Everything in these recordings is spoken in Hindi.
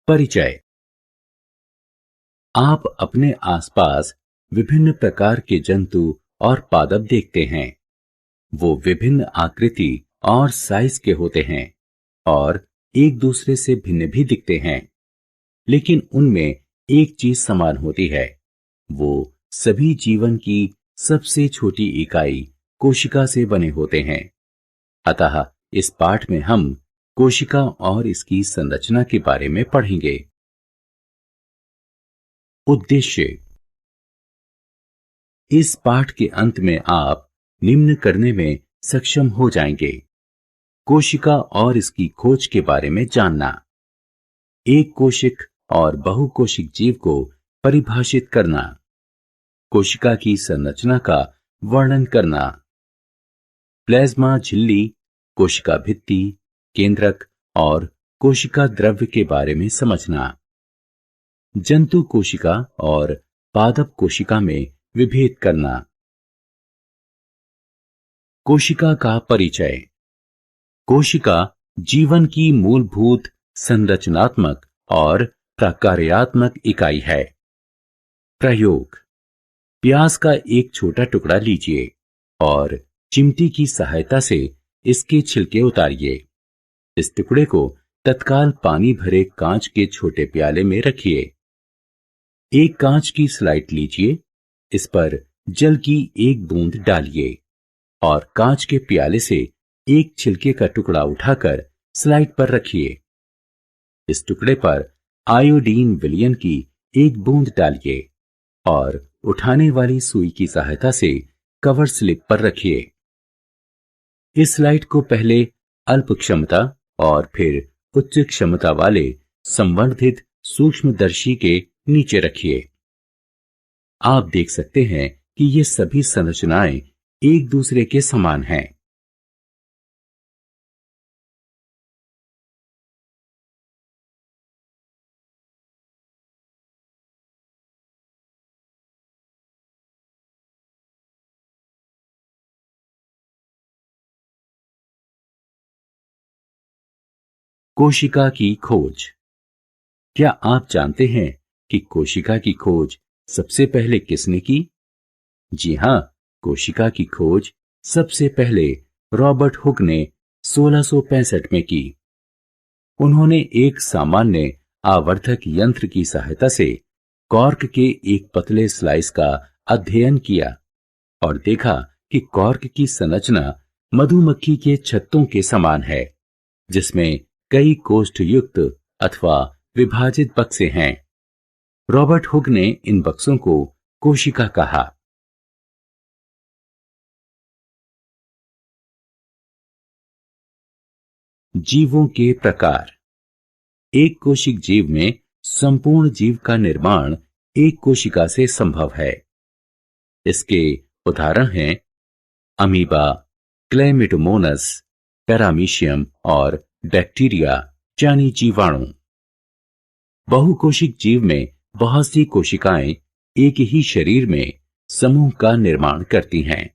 परिचय। आप अपने आसपास विभिन्न प्रकार के जंतु और पादप देखते हैं। वो विभिन्न आकृति और साइज के होते हैं और एक दूसरे से भिन्न भी दिखते हैं, लेकिन उनमें एक चीज समान होती है। वो सभी जीवन की सबसे छोटी इकाई कोशिका से बने होते हैं। अतः इस पाठ में हम कोशिका और इसकी संरचना के बारे में पढ़ेंगे। उद्देश्य। इस पाठ के अंत में आप निम्न करने में सक्षम हो जाएंगे: कोशिका और इसकी खोज के बारे में जानना, एक कोशिक और बहुकोशिक जीव को परिभाषित करना, कोशिका की संरचना का वर्णन करना, प्लाज्मा झिल्ली, कोशिका भित्ति, केंद्रक और कोशिका द्रव्य के बारे में समझना, जंतु कोशिका और पादप कोशिका में विभेद करना। कोशिका का परिचय। कोशिका जीवन की मूलभूत संरचनात्मक और प्रकार्यात्मक इकाई है। प्रयोग। प्याज का एक छोटा टुकड़ा लीजिए और चिमटी की सहायता से इसके छिलके उतारिए। इस टुकड़े को तत्काल पानी भरे कांच के छोटे प्याले में रखिए। एक कांच की स्लाइड लीजिए, इस पर जल की एक बूंद डालिए और कांच के प्याले से एक छिलके का टुकड़ा उठाकर स्लाइड पर रखिए। इस टुकड़े पर आयोडीन विलयन की एक बूंद डालिए और उठाने वाली सुई की सहायता से कवर स्लिप पर रखिए। इस स्लाइड को पहले अल्प क्षमता और फिर उच्च क्षमता वाले संवर्धित सूक्ष्मदर्शी के नीचे रखिए। आप देख सकते हैं कि ये सभी संरचनाएं एक दूसरे के समान हैं। कोशिका की खोज। क्या आप जानते हैं कि कोशिका की खोज सबसे पहले किसने की? जी हां, कोशिका की खोज सबसे पहले रॉबर्ट हुक ने 1665 में की। उन्होंने एक सामान्य आवर्धक यंत्र की सहायता से कॉर्क के एक पतले स्लाइस का अध्ययन किया और देखा कि कॉर्क की संरचना मधुमक्खी के छत्तों के समान है, जिसमें कई कोष्ठयुक्त अथवा विभाजित बक्से हैं। रॉबर्ट हुक ने इन बक्सों को कोशिका कहा। जीवों के प्रकार। एक कोशिक जीव में संपूर्ण जीव का निर्माण एक कोशिका से संभव है। इसके उदाहरण हैं अमीबा, क्लेमिडोमोनस, पैरामीशियम और बैक्टीरिया यानी जीवाणु। बहुकोशिक जीव में बहुत सी कोशिकाएं एक ही शरीर में समूह का निर्माण करती हैं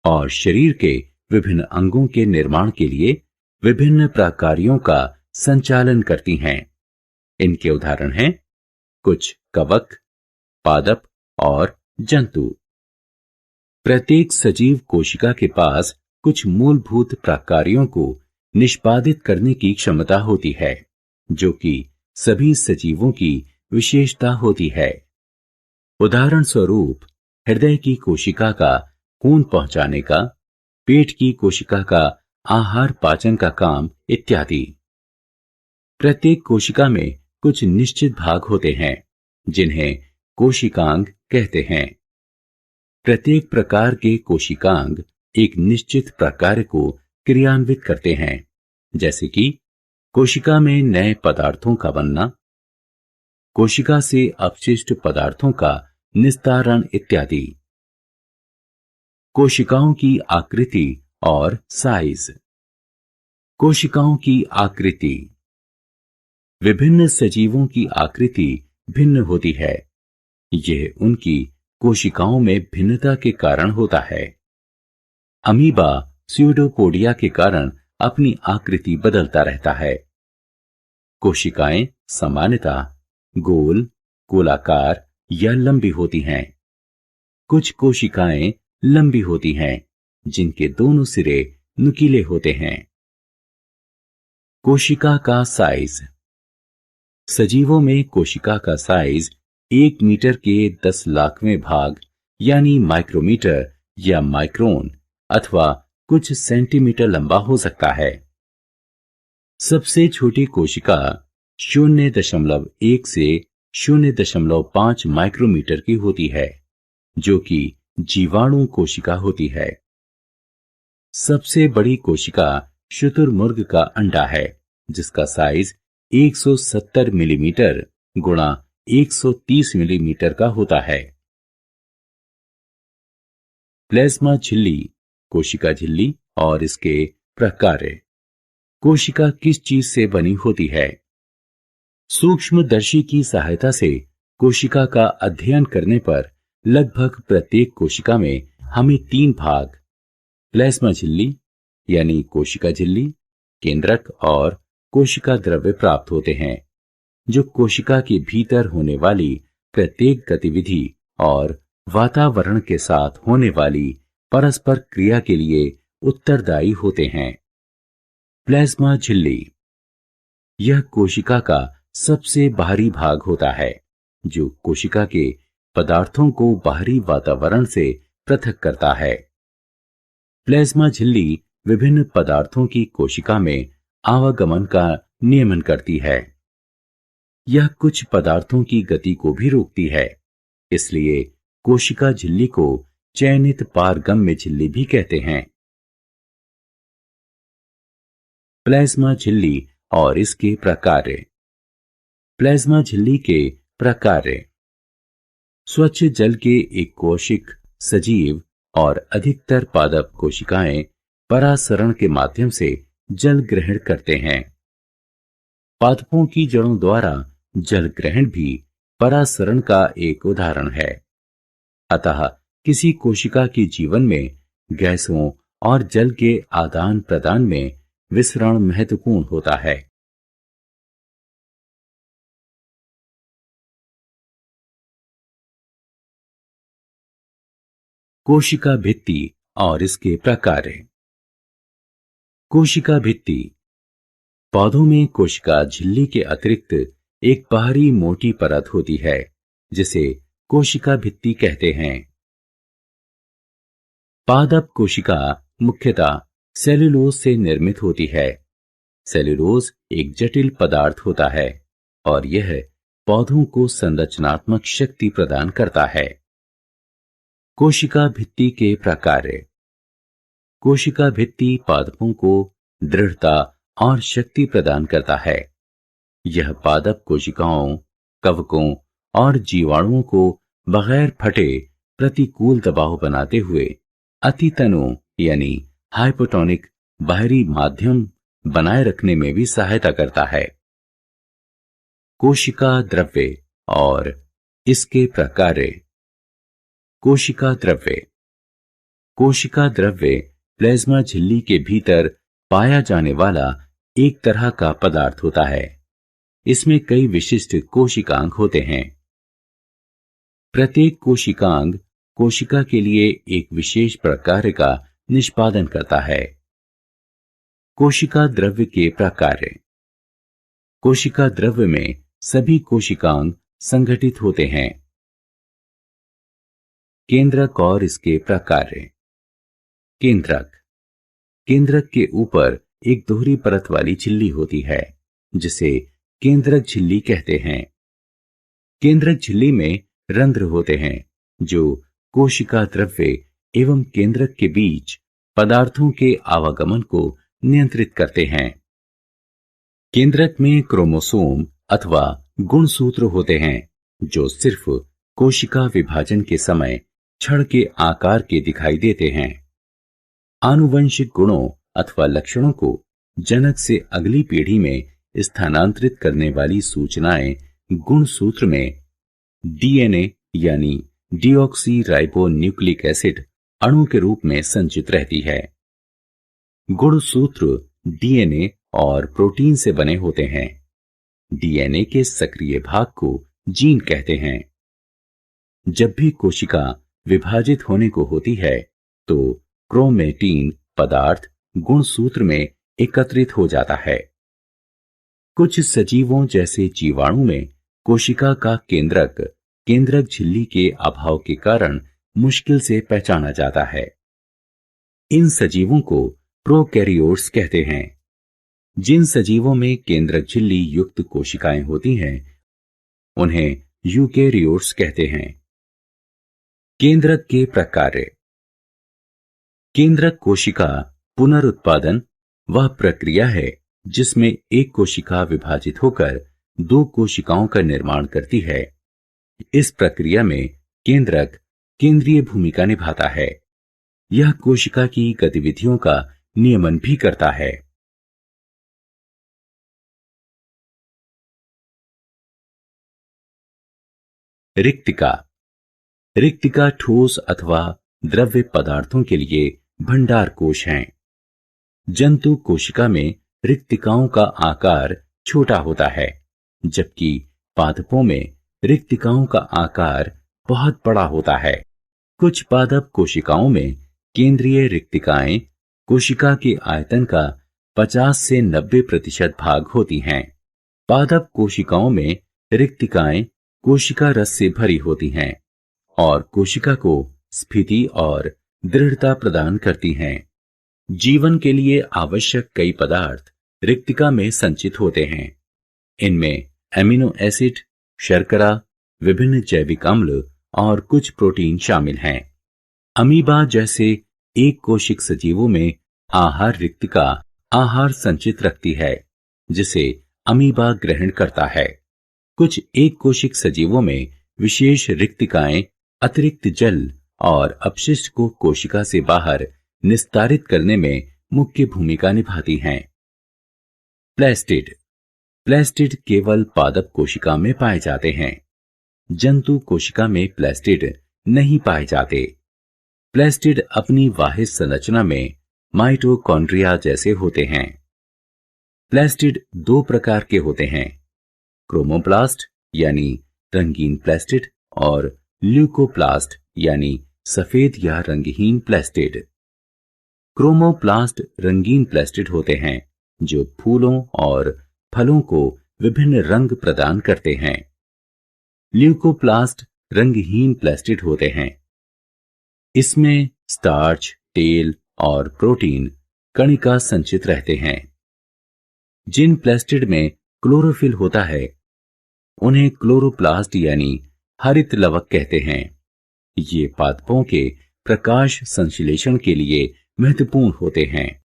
और शरीर के विभिन्न अंगों के निर्माण के लिए विभिन्न प्रकार्यों का संचालन करती हैं। इनके उदाहरण हैं कुछ कवक, पादप और जंतु। प्रत्येक सजीव कोशिका के पास कुछ मूलभूत प्रकार्यों को निष्पादित करने की क्षमता होती है, जो कि सभी सजीवों की विशेषता होती है। उदाहरण स्वरूप हृदय की कोशिका का खून पहुंचाने का, पेट की कोशिका का आहार पाचन का काम इत्यादि। प्रत्येक कोशिका में कुछ निश्चित भाग होते हैं जिन्हें कोशिकांग कहते हैं। प्रत्येक प्रकार के कोशिकांग एक निश्चित प्रकार को क्रियान्वित करते हैं, जैसे कि कोशिका में नए पदार्थों का बनना, कोशिका से अपशिष्ट पदार्थों का निस्तारण इत्यादि। कोशिकाओं की आकृति और साइज। कोशिकाओं की आकृति। विभिन्न सजीवों की आकृति भिन्न होती है। यह उनकी कोशिकाओं में भिन्नता के कारण होता है। अमीबा स्यूडोपोडिया के कारण अपनी आकृति बदलता रहता है। कोशिकाएं सामान्यतः गोल, गोलाकार या लंबी होती हैं। कुछ कोशिकाएं लंबी होती हैं, जिनके दोनों सिरे नुकीले होते हैं। कोशिका का साइज। सजीवों में कोशिका का साइज 1 मीटर के 10 लाखवें भाग यानी माइक्रोमीटर या माइक्रोन अथवा कुछ सेंटीमीटर लंबा हो सकता है। सबसे छोटी कोशिका 0.1 से 0.5 माइक्रोमीटर की होती है, जो कि जीवाणु कोशिका होती है। सबसे बड़ी कोशिका शुतुरमुर्ग का अंडा है, जिसका साइज 170 मिलीमीटर गुणा 130 मिलीमीटर का होता है। प्लाज्मा झिल्ली, कोशिका झिल्ली और इसके प्रकार। कोशिका किस चीज से बनी होती है? सूक्ष्मदर्शी की सहायता से कोशिका का अध्ययन करने पर लगभग प्रत्येक कोशिका में हमें 3 भाग, प्लाज्मा झिल्ली यानी कोशिका झिल्ली, केंद्रक और कोशिका द्रव्य प्राप्त होते हैं, जो कोशिका के भीतर होने वाली प्रत्येक गतिविधि और वातावरण के साथ होने वाली परस्पर क्रिया के लिए उत्तरदायी होते हैं। प्लाज्मा झिल्ली यह कोशिका का सबसे बाहरी भाग होता है, जो कोशिका के पदार्थों को बाहरी वातावरण से पृथक करता है। प्लाज्मा झिल्ली विभिन्न पदार्थों की कोशिका में आवागमन का नियमन करती है। यह कुछ पदार्थों की गति को भी रोकती है, इसलिए कोशिका झिल्ली को चयनित पारगम्य झिल्ली भी कहते हैं। प्लाज्मा झिल्ली और इसके प्रकार। प्लाज्मा झिल्ली के प्रकार। स्वच्छ जल के एक कोशिक सजीव और अधिकतर पादप कोशिकाएं परासरण के माध्यम से जल ग्रहण करते हैं। पादपों की जड़ों द्वारा जल ग्रहण भी परासरण का एक उदाहरण है। अतः किसी कोशिका के जीवन में गैसों और जल के आदान प्रदान में विसरण महत्वपूर्ण होता है। कोशिका भित्ति और इसके प्रकार। कोशिका भित्ति। पौधों में कोशिका झिल्ली के अतिरिक्त एक बाहरी मोटी परत होती है, जिसे कोशिका भित्ति कहते हैं। पादप कोशिका मुख्यतः सेल्यूलोज से निर्मित होती है। सेल्यूलोज एक जटिल पदार्थ होता है और यह पौधों को संरचनात्मक शक्ति प्रदान करता है। कोशिका भित्ति के प्रकार। कोशिका भित्ति पादपों को दृढ़ता और शक्ति प्रदान करता है। यह पादप कोशिकाओं, कवकों और जीवाणुओं को बगैर फटे प्रतिकूल दबाव बनाते हुए अतितनु यानी हाइपोटोनिक बाहरी माध्यम बनाए रखने में भी सहायता करता है। कोशिका द्रव्य और इसके प्रकार। कोशिका द्रव्य। कोशिका द्रव्य प्लाज्मा झिल्ली के भीतर पाया जाने वाला एक तरह का पदार्थ होता है। इसमें कई विशिष्ट कोशिकांग होते हैं। प्रत्येक कोशिकांग कोशिका के लिए एक विशेष प्रकार का निष्पादन करता है। कोशिका द्रव्य के प्रकार। कोशिका द्रव्य में सभी कोशिकांग संगठित होते हैं। केंद्रक और इसके प्रकार। केंद्रक। केंद्रक के ऊपर एक दोहरी परत वाली झिल्ली होती है, जिसे केंद्रक झिल्ली कहते हैं। केंद्रक झिल्ली में रंध्र होते हैं, जो कोशिका द्रव्य एवं केंद्रक के बीच पदार्थों के आवागमन को नियंत्रित करते हैं। केंद्रक में क्रोमोसोम अथवा गुणसूत्र होते हैं, जो सिर्फ कोशिका विभाजन के समय छड़ के आकार के दिखाई देते हैं। आनुवंशिक गुणों अथवा लक्षणों को जनक से अगली पीढ़ी में स्थानांतरित करने वाली सूचनाएं गुणसूत्र में डीएनए यानी डीऑक्सी राइबो न्यूक्लिक एसिड अणु के रूप में संचित रहती है। गुणसूत्र डीएनए और प्रोटीन से बने होते हैं। डीएनए के सक्रिय भाग को जीन कहते हैं। जब भी कोशिका विभाजित होने को होती है तो क्रोमेटीन पदार्थ गुणसूत्र में एकत्रित हो जाता है। कुछ सजीवों जैसे जीवाणु में कोशिका का केंद्रक झिल्ली के अभाव के कारण मुश्किल से पहचाना जाता है। इन सजीवों को प्रोकैरियोट्स कहते हैं। जिन सजीवों में केंद्रक झिल्ली युक्त कोशिकाएं होती हैं उन्हें यूकेरियोट्स कहते हैं। केंद्रक के प्रकार्य। केंद्रक कोशिका पुनरुत्पादन वह प्रक्रिया है जिसमें एक कोशिका विभाजित होकर दो कोशिकाओं का निर्माण करती है। इस प्रक्रिया में केंद्रक केंद्रीय भूमिका निभाता है। यह कोशिका की गतिविधियों का नियमन भी करता है। रिक्तिका। रिक्तिका ठोस अथवा द्रव्य पदार्थों के लिए भंडार कोश हैं। जंतु कोशिका में रिक्तिकाओं का आकार छोटा होता है, जबकि पादपों में रिक्तिकाओं का आकार बहुत बड़ा होता है। कुछ पादप कोशिकाओं में केंद्रीय रिक्तिकाएं कोशिका के आयतन का 50 से 90% भाग होती हैं। पादप कोशिकाओं में रिक्तिकाएं कोशिका रस से भरी होती हैं और कोशिका को स्फीति और दृढ़ता प्रदान करती हैं। जीवन के लिए आवश्यक कई पदार्थ रिक्तिका में संचित होते हैं। इनमें एमिनो एसिड, शर्करा, विभिन्न जैविक अम्ल और कुछ प्रोटीन शामिल हैं। अमीबा जैसे एक कोशिक सजीवों में आहार रिक्तिका आहार संचित रखती है, जिसे अमीबा ग्रहण करता है। कुछ एक कोशिक सजीवों में विशेष रिक्तिकाएं अतिरिक्त जल और अपशिष्ट को कोशिका से बाहर निस्तारित करने में मुख्य भूमिका निभाती हैं। प्लास्टिड। प्लास्टिड केवल पादप कोशिका में पाए जाते हैं। जंतु कोशिका में प्लास्टिड नहीं पाए जाते। प्लास्टिड अपनी वाहित संरचना में माइटोकॉन्ड्रिया जैसे होते हैं। प्लास्टिड दो प्रकार के होते हैं, क्रोमोप्लास्ट यानी रंगीन प्लास्टिड और ल्यूकोप्लास्ट यानी सफेद या रंगहीन प्लास्टिड। क्रोमोप्लास्ट रंगीन प्लास्टिड होते हैं जो फूलों और फलों को विभिन्न रंग प्रदान करते हैं। ल्यूकोप्लास्ट रंगहीन प्लास्टिड होते हैं। इसमें स्टार्च, तेल और प्रोटीन कणिका संचित रहते हैं। जिन प्लास्टिड में क्लोरोफिल होता है उन्हें क्लोरोप्लास्ट यानी हरित लवक कहते हैं। ये पादपों के प्रकाश संश्लेषण के लिए महत्वपूर्ण होते हैं।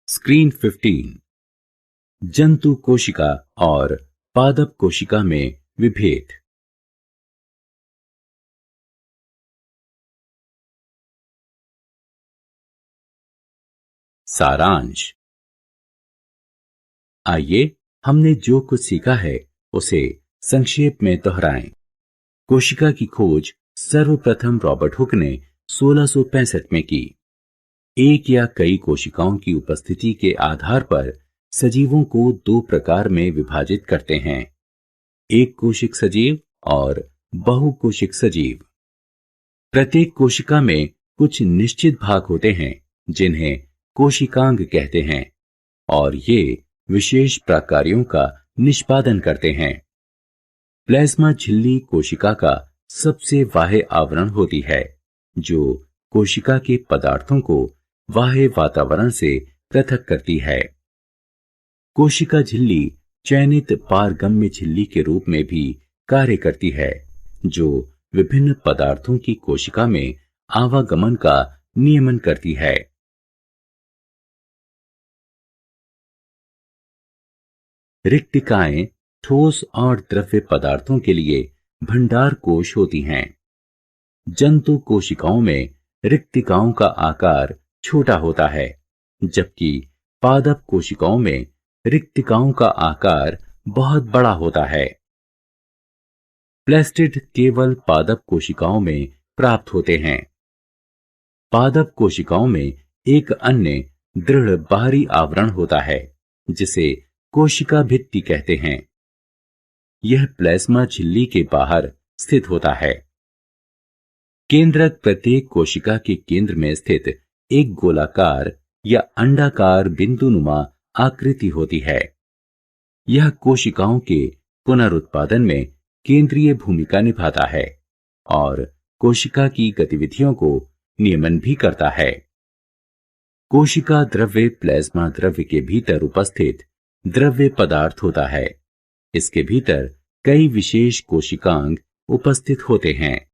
स्क्रीन 15। जंतु कोशिका और पादप कोशिका में विभेद। सारांश। आइए हमने जो कुछ सीखा है उसे संक्षेप में दोहराएं। कोशिका की खोज सर्वप्रथम रॉबर्ट हुक ने 1665 में की। एक या कई कोशिकाओं की उपस्थिति के आधार पर सजीवों को दो प्रकार में विभाजित करते हैं, एक कोशिक सजीव और बहुकोशिक सजीव। प्रत्येक कोशिका में कुछ निश्चित भाग होते हैं जिन्हें कोशिकांग कहते हैं और ये विशेष प्रकार्यों का निष्पादन करते हैं। प्लाज्मा झिल्ली कोशिका का सबसे बाह्य आवरण होती है जो कोशिका के पदार्थों को बाह्य वातावरण से पृथक करती है। कोशिका झिल्ली चयनित पारगम्य झिल्ली के रूप में भी कार्य करती है जो विभिन्न पदार्थों की कोशिका में आवागमन का नियमन करती है। रिक्तिकाएं ठोस और द्रव्य पदार्थों के लिए भंडार कोश होती हैं। जंतु कोशिकाओं में रिक्तिकाओं का आकार छोटा होता है, जबकि पादप कोशिकाओं में रिक्तिकाओं का आकार बहुत बड़ा होता है। प्लास्टिड केवल पादप कोशिकाओं में प्राप्त होते हैं। पादप कोशिकाओं में एक अन्य दृढ़ बाहरी आवरण होता है जिसे कोशिका भित्ति कहते हैं। यह प्लाज्मा झिल्ली के बाहर स्थित होता है। केंद्रक प्रत्येक कोशिका के केंद्र में स्थित एक गोलाकार या अंडाकार बिंदुनुमा आकृति होती है। यह कोशिकाओं के पुनरुत्पादन में केंद्रीय भूमिका निभाता है और कोशिका की गतिविधियों को नियमन भी करता है। कोशिका द्रव्य प्लाज्मा द्रव्य के भीतर उपस्थित द्रव्य पदार्थ होता है। इसके भीतर कई विशेष कोशिकांग उपस्थित होते हैं।